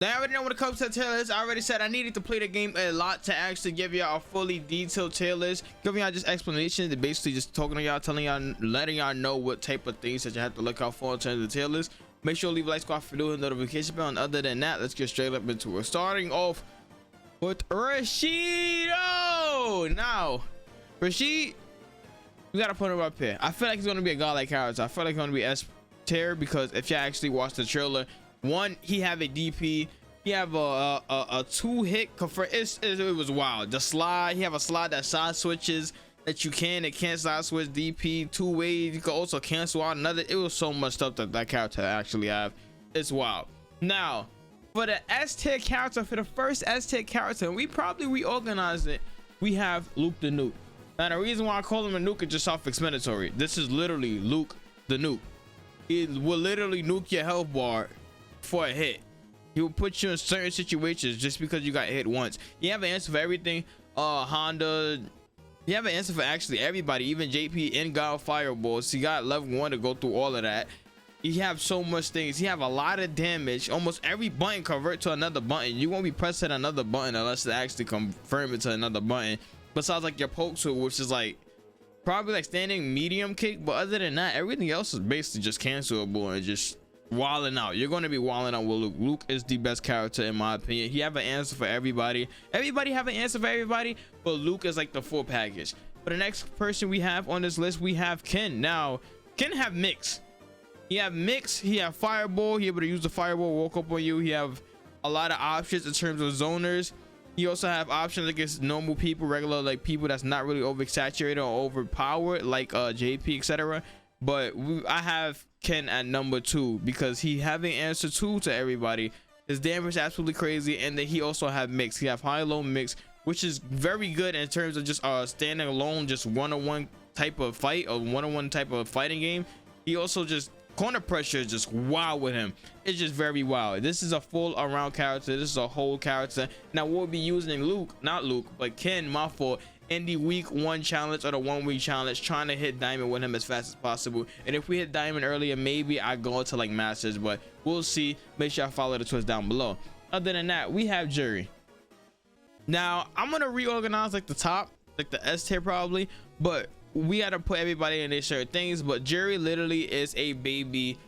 Now, I already know when it comes to the tier list, I already said I needed to play the game a lot to actually give y'all a fully detailed tier list, giving y'all just explanations, and basically just talking to y'all, telling y'all, letting y'all know what type of things that you have to look out for in terms of the tier list. Make sure to leave a like, squad for doing the notification bell, and other than that, let's get straight up into it. Starting off with Rashid. Now, Rashid, we gotta put him up here. I feel like he's gonna be a godlike character. I feel like he's gonna be S tier because if you actually watch the trailer, one, he have a DP, he have a 2-hit convert. It was wild. The slide, he have a slide that side switches that you can't side switch DP 2 ways. You can also cancel out another. It was so much stuff that character actually have. It's wild. Now for the S tier character, for the first S tier character, and we probably reorganized it, we have Luke the Nuke. Now the reason why I call him a nuke is just self-explanatory. This is literally Luke the Nuke. He will literally nuke your health bar for a hit. He will put you in certain situations just because you got hit once. You have an answer for everything. Honda, you have an answer for actually everybody, even JP and Guile fireballs. You got level 1 to go through all of that. You have so much things. You have a lot of damage. Almost every button convert to another button. You won't be pressing another button unless they actually confirm it to another button, besides like your poke tool, which is like probably like standing medium kick. But other than that, everything else is basically just cancelable and just walling out. You're going to be walling out with Luke. Luke is the best character in my opinion. He have an answer for everybody. Everybody have an answer for everybody, but Luke is like the full package. For the next person we have on this list, we have Ken. Now Ken have mix. He have mix, he have fireball. He able to use the fireball, walk up on you. He have a lot of options in terms of zoners. He also have options against normal people, regular like people that's not really oversaturated or overpowered like JP, etc. But I have Ken at number 2 because he have an answer 2 to everybody. His damage is absolutely crazy, and then he also have mix. He have high low mix, which is very good in terms of just standing alone, just one-on-one type of fight or one-on-one type of fighting game. He also just corner pressure is just wild with him. It's just very wild. This is a full around character. This is a whole character. Now we'll be using but Ken, my fault, in the week 1 challenge or the 1 week challenge, trying to hit diamond with him as fast as possible. And if we hit diamond earlier, maybe I go to like masters, but we'll see. Make sure I follow the twist down below. Other than that, we have Juri. Now I'm gonna reorganize like the top, like the S tier probably, but we got to put everybody in their certain things. But Juri literally is a baby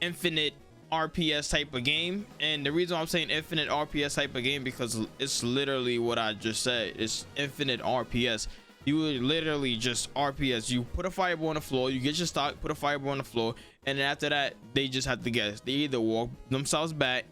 infinite RPS type of game, and the reason why I'm saying infinite RPS type of game because it's literally what I just said. It's infinite RPS. You would literally just RPS. You put a fireball on the floor, you get your stock, put a fireball on the floor, and then after that they just have to guess. They either walk themselves back,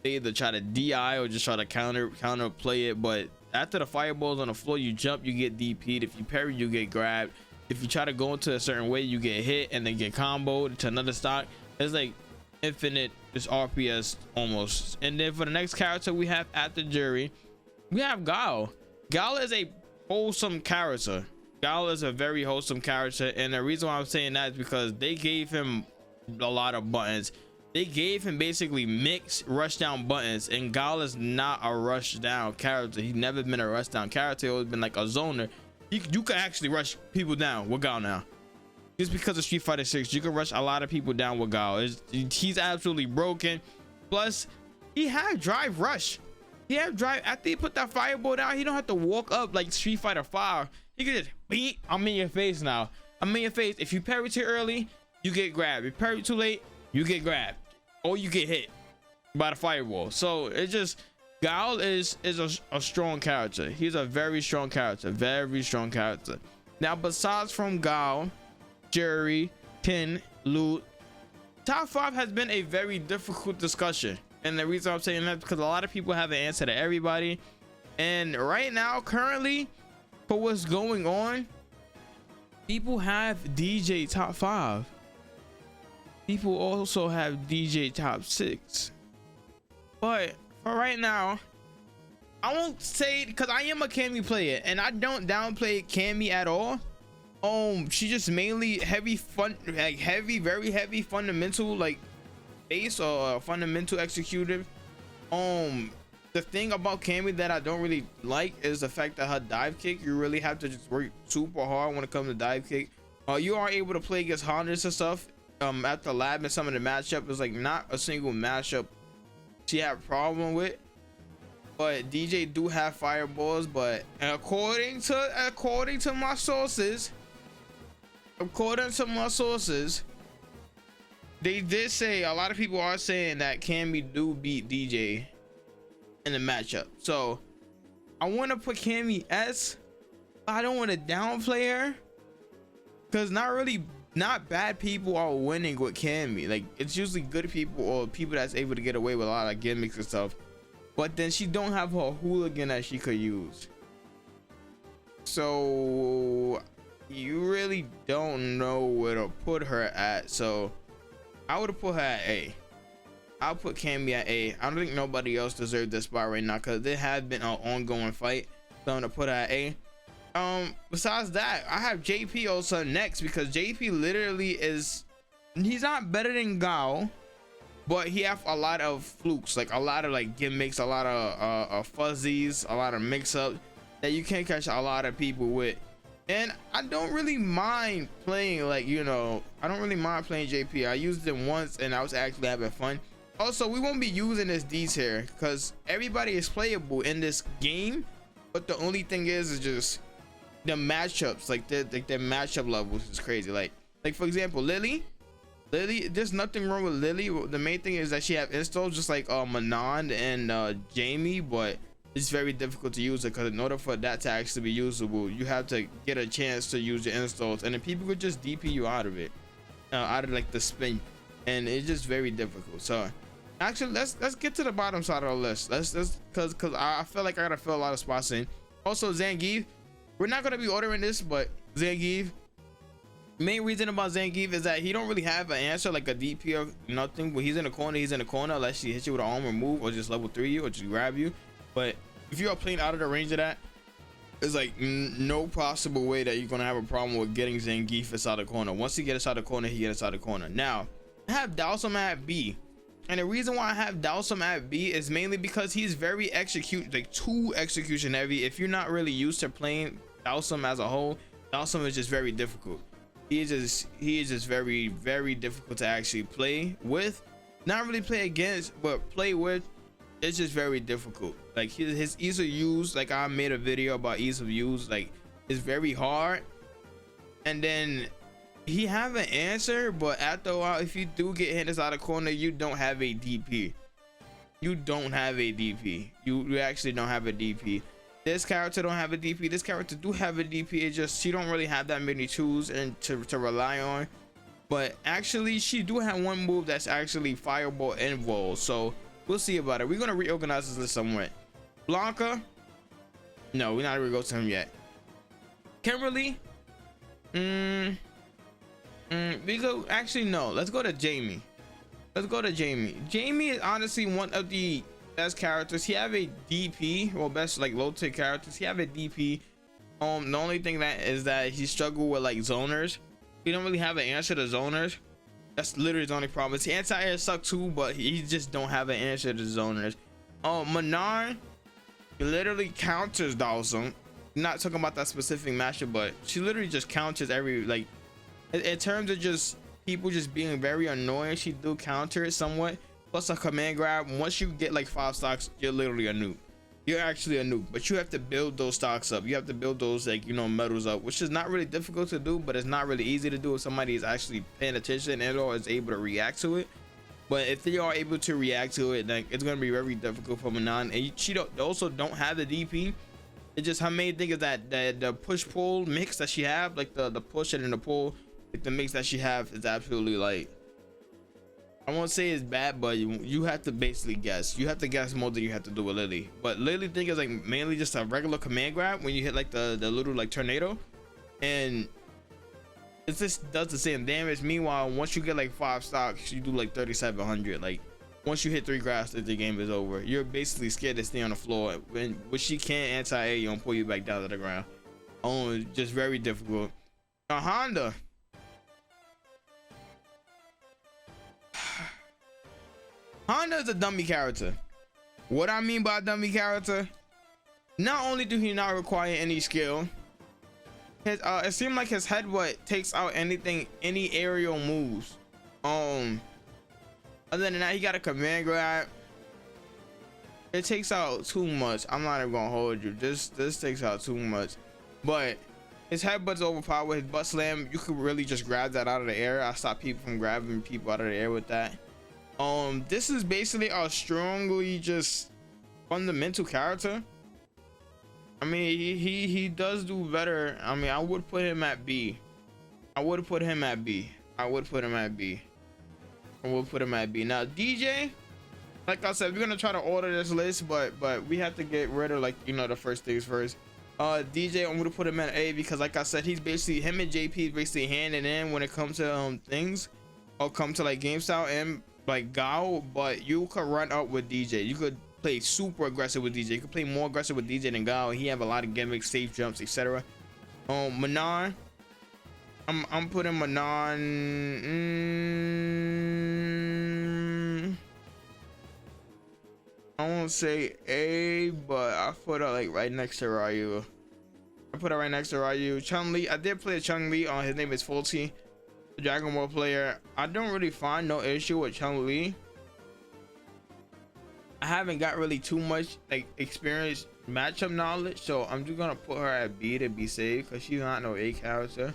they either try to DI or just try to counter play it. But after the fireball's on the floor, you jump, you get DP'd. If you parry, you get grabbed. If you try to go into a certain way, you get hit and then get comboed to another stock. It's like infinite, just RPS almost. And then for the next character we have after Juri, we have Guile. Guile is a wholesome character. Guile is a very wholesome character, and the reason why I'm saying that is because they gave him a lot of buttons. They gave him basically mixed rush down buttons, and Guile is not a rush down character. He's never been a rush down character. He's always been like a zoner. You can actually rush people down with Guile now. Just because of Street Fighter 6, you can rush a lot of people down with Guile. He's absolutely broken. Plus, he had drive rush. He had drive. After he put that fireball down, he don't have to walk up like Street Fighter 5. He can just beat. I'm in your face now. I'm in your face. If you parry too early, you get grabbed. If you parry too late, you get grabbed, or you get hit by the fireball. So it's just, Guile is a strong character. He's a very strong character. Very strong character. Now, besides from Guile, Juri, Ken, Luke, top 5 has been a very difficult discussion. And the reason I'm saying that is because a lot of people have an answer to everybody. And right now, currently, for what's going on, people have DJ top 5. People also have DJ top 6. But for right now, I won't say, because I am a Cammy player and I don't downplay Cammy at all. She just mainly heavy fun, like very heavy fundamental, like base or fundamental executive. The thing about Cammy that I don't really like is the fact that her dive kick, you really have to just work super hard when it comes to dive kick. You are able to play against Hondas and stuff at the lab, and some of the matchup is like not a single matchup she had a problem with. But DJ do have fireballs, but according to my sources, they did say, a lot of people are saying that Cammy do beat DJ in the matchup. So I want to put Cammy S. I don't want to downplay her, because not bad people are winning with Cammy. Like, it's usually good people or people that's able to get away with a lot of gimmicks and stuff. But then she don't have her hooligan that she could use. So you really don't know where to put her at. So I would have put her at A. I'll put Cammy at A. I don't think nobody else deserves this spot right now, because there has been an ongoing fight. So I'm gonna put her at A. Besides that, I have JP also next, because JP literally he's not better than Guile, but he have a lot of flukes, like a lot of like gimmicks, a lot of fuzzies, a lot of mix-ups that you can't catch a lot of people with. And I don't really mind playing, like, you know, I don't really mind playing JP. I used him once and I was actually having fun. Also, we won't be using this D's here because everybody is playable in this game, but the only thing is just the matchups, like their matchup levels is crazy. Like for example, Lily, there's nothing wrong with Lily. The main thing is that she have installs just like Manon and Jamie, but it's very difficult to use it, because in order for that to actually be usable, you have to get a chance to use your installs, and then people could just DP you out of it, out of like the spin, and it's just very difficult. So actually, let's get to the bottom side of the list. Let's because I feel like I gotta fill a lot of spots in. Also, Zangief, we're not gonna be ordering this, but Zangief, main reason about Zangief is that he don't really have an answer like a DP or nothing. When he's in the corner, unless he hits you with an armor move or just level 3 you or just grab you. But if you are playing out of the range of that, it's like no possible way that you're gonna have a problem with getting Zangief inside the corner. Once he gets inside the corner, he gets inside the corner. Now I have Dhalsim at B, and the reason why I have Dhalsim at B is mainly because he's very too execution heavy. If you're not really used to playing Dhalsim as a whole, Dhalsim is just very difficult. He is just very, very difficult to actually play with. Not really play against, but play with. It's just very difficult. Like his ease of use, like I made a video about ease of use, like it's very hard. And then he have an answer, but after a while, if you do get hit inside the corner, you don't have a DP. You actually don't have a DP. This character don't have a DP. This character do have a DP. It's just she don't really have that many tools and to rely on. But actually, she do have one move that's actually fireball and wall. So we'll see about it. We're gonna reorganize this list somewhat. Blanca, no, we're not gonna go to him yet. Kimberly, we go. Actually, no. Let's go to Jamie. Jamie is honestly one of the best characters. He have a DP, well, best like low tick characters. He have a DP. The only thing that is that he struggle with like zoners. He don't really have an answer to zoners. That's literally his only problem. His anti-air suck too, but he just don't have an answer to zoners. Manon, he literally counters Dhalsim. Not talking about that specific matchup, but she literally just counters every, like, in terms of just people just being very annoying, she do counter it somewhat. Plus a command grab. Once you get like 5 stocks, you're literally a noob. You're actually a noob, but you have to build those stocks up. You have to build those, like, you know, medals up, which is not really difficult to do, but it's not really easy to do if somebody is actually paying attention and or is able to react to it. But if they are able to react to it, like, it's going to be very difficult for Manon. And she also don't have the DP. It's just her main thing is that the push pull mix that she have, like the push and the pull, like the mix that she have is absolutely, like, I won't say it's bad, but you have to basically guess. You have to guess more than you have to do with Lily. But Lily thing is like mainly just a regular command grab when you hit like the little like tornado, and it just does the same damage. Meanwhile, once you get like 5 stocks, you do like 3,700. Like once you hit 3 grabs, the game is over. You're basically scared to stay on the floor. When she can't anti-air you and pull you back down to the ground. Just very difficult. Now Honda. Honda is a dummy character. What I mean by dummy character, not only do he not require any skill, his it seemed like his headbutt takes out any aerial moves. Other than that, he got a command grab. it takes out too much. I'm not even gonna hold you. This takes out too much. But his headbutt's overpowered. His butt slam, you could really just grab that out of the air. I stop people from grabbing people out of the air with that. This is basically a strongly just fundamental character. I mean, he does do better. I mean, I would put him at B. I would put him at B. I would put him at B. I will put him at B. Now DJ, like I said, we're gonna try to order this list, but we have to get rid of, like, you know, the first things first. DJ, I'm gonna put him at A because, like I said, he's basically, him and JP is basically hand in hand when it comes to things, or come to like game style and like Guile. But you could run up with DJ. You could play super aggressive with DJ. You could play more aggressive with DJ than Guile. He have a lot of gimmicks, safe jumps, etc. Manon, I'm putting Manon. I won't say A, but I put her like right next to Ryu. I put her right next to Ryu. Chun-Li, I did play Chun-Li. His name is Faulty, the Dragon Ball player. I don't really find no issue with Chun-Li. I haven't got really too much like experience matchup knowledge, so I'm just gonna put her at B to be safe because she's not no A character.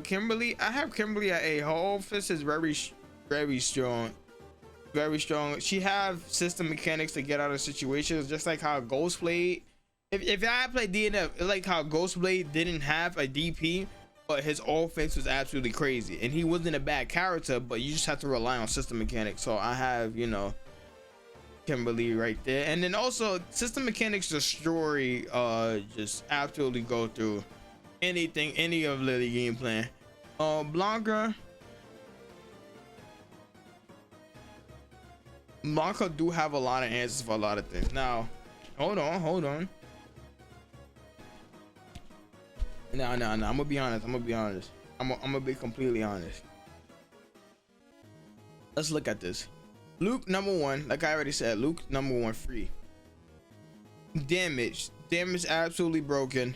Kimberly, I have Kimberly at A. Her offense is very strong. Very strong. She have system mechanics to get out of situations, just like how Ghost played. If I played DNF, it's like how Ghost Blade didn't have a DP, but his offense was absolutely crazy, and he wasn't a bad character, but you just have to rely on system mechanics. So I have, you know, Kimberly right there. And then also system mechanics destroy, just absolutely go through anything, any of Lily game plan. Blanca do have a lot of answers for a lot of things. Now hold on. No, I'm gonna be honest. I'm gonna be completely honest. Let's look at this. Luke number 1, like I already said, Luke number 1 free. Damage absolutely broken.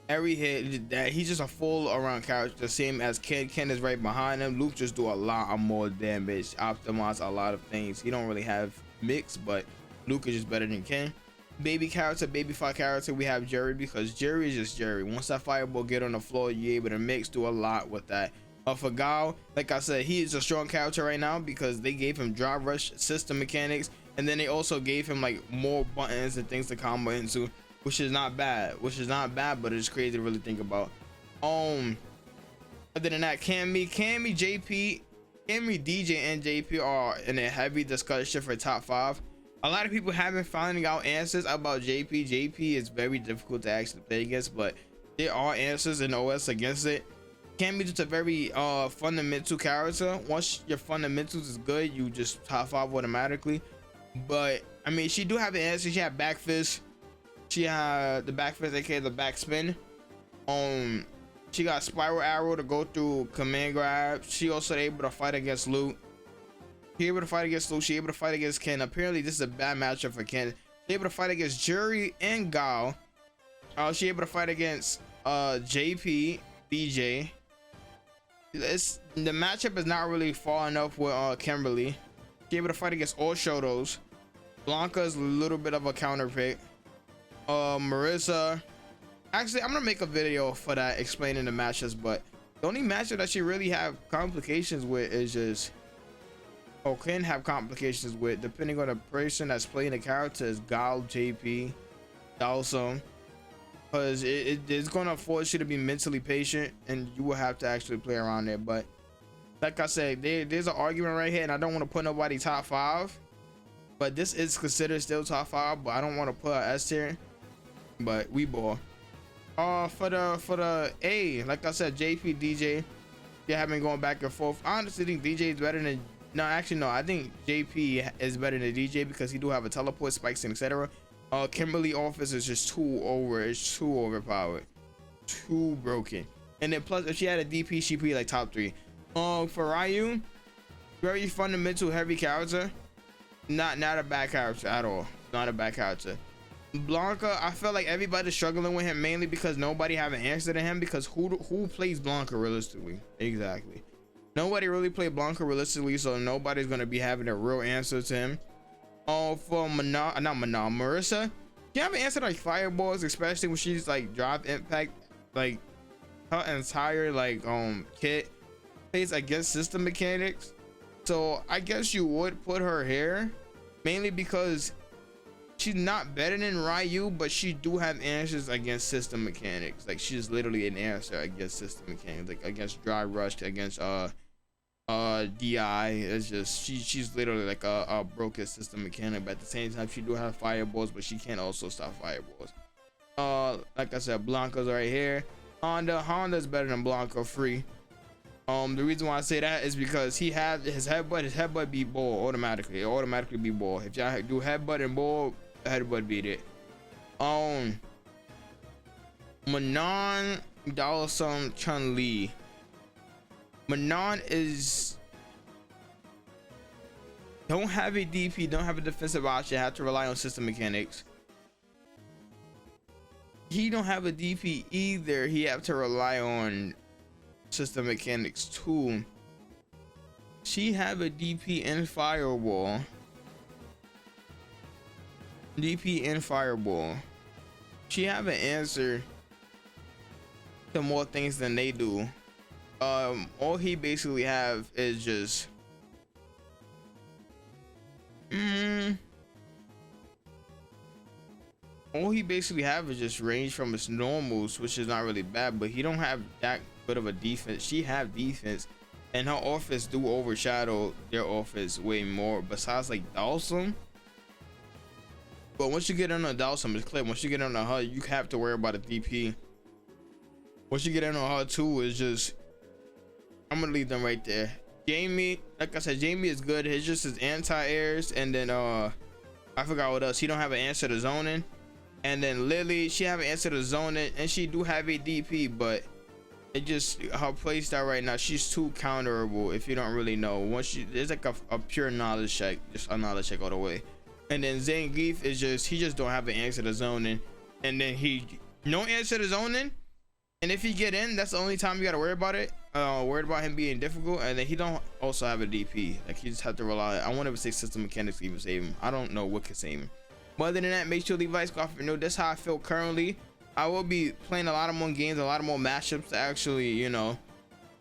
Every hit that he's just a full around character, the same as Ken. Ken is right behind him. Luke just do a lot of more damage, optimize a lot of things. He don't really have mix, but Luke is just better than Ken. Baby fight character, we have Juri, because Juri is just Juri. Once that fireball get on the floor, you're able to mix, do a lot with that. For Guile, like I said, he is a strong character right now because they gave him drive rush system mechanics, and then they also gave him like more buttons and things to combo into, which is not bad, but it's crazy to really think about. Other than that, Cammy, JP, Cammy, DJ, and JP are in a heavy discussion for top 5. A lot of people haven't finding out answers about JP. JP is very difficult to actually play against, but there are answers in OS against it. Cammy just a very fundamental character. Once your fundamentals is good, you just top 5 automatically. But I mean, she do have the answer. She had back fist. She had the back fist, aka the back spin. She got spiral arrow to go through command grab. She also able to fight against Luke. She able to fight against Luke. She able to fight against Ken. Apparently, this is a bad matchup for Ken. She able to fight against Juri and Guile. She able to fight against JP, DJ. The matchup is not really far enough with Kimberly. She able to fight against all Shotos. Blanca's a little bit of a counter pick. Marissa, actually I'm gonna make a video for that explaining the matchups, but the only matchup that she really have complications with is just, or can have complications with, depending on the person that's playing the character, is Guile, JP, Dawson, because it's gonna force you to be mentally patient, and you will have to actually play around there. But like I said, there's an argument right here, and I don't want to put nobody top 5, but this is considered still top 5, but I don't want to put an S tier, but we ball. For the A, like I said, JP, DJ, they have been going back and forth. I honestly think DJ is better than, no, actually no, I think JP is better than DJ because he do have a teleport, spikes, and etc. Kimberly office is just too overpowered, too broken. And then plus, if she had a DP, she'd be like top 3. For Ryu, very fundamental heavy character, not a bad character at all, not a bad character. Blanca, I feel like everybody's struggling with him mainly because nobody have an answer to him, because who plays Blanca realistically? Exactly, nobody really played Blanca realistically, so nobody's gonna be having a real answer to him. For Manon, not Manon, Marissa, you haven't answered like fireballs, especially when she's like drive impact, like her entire like kit plays against system mechanics. So I guess you would put her here, mainly because she's not better than Ryu, but she do have answers against system mechanics. Like she's literally an answer against system mechanics, like against dry rush, against DI. It's just she's literally like a broken system mechanic, but at the same time she do have fireballs, but she can't also stop fireballs. Like I said, Blanca's right here. Honda's better than Blanca free. The reason why I say that is because he had his headbutt beat ball automatically. It automatically beat ball. If y'all do headbutt and ball, headbutt beat it. Manon, Dawson, Chun-Li. Manon don't have a DP, don't have a defensive option, have to rely on system mechanics. He don't have a DP either, he have to rely on system mechanics too. She have a DP and fireball. DP and fireball. She have an answer to more things than they do. All he basically have is just all he basically have is just range from his normals, which is not really bad, but he don't have that good of a defense. She have defense, and her offense do overshadow their offense way more, besides like Dawson. But once you get on a Dawson, it's clear. Once you get on a HUD, you have to worry about a DP. Once you get on a HUD too, is just, I'm gonna leave them right there. Jamie, like I said, Jamie is good. It's just his anti-airs, and then I forgot what else. He don't have an answer to zoning. And then Lily, she have an answer to zoning, and she do have a DP, but it just, her playstyle right now, she's too counterable if you don't really know. Once you, there's like a pure knowledge check, just a knowledge check all the way. And then Zangief is just, he just don't have an answer to zoning, and then he no answer to zoning. And if he get in, that's the only time you gotta worry about it. Worried about him being difficult, and then he don't also have a DP. Like he just have to rely. I won't ever say system mechanics to even save him. I don't know what can save him. But other than that, make sure to leave a like, comment, know that's how I feel currently. I will be playing a lot of more games, a lot of more matchups to actually, you know,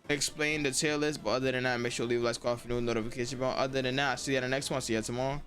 explain the tier list. But other than that, make sure to leave a like, comment, notification bell. Other than that, see you at the next one. See you tomorrow.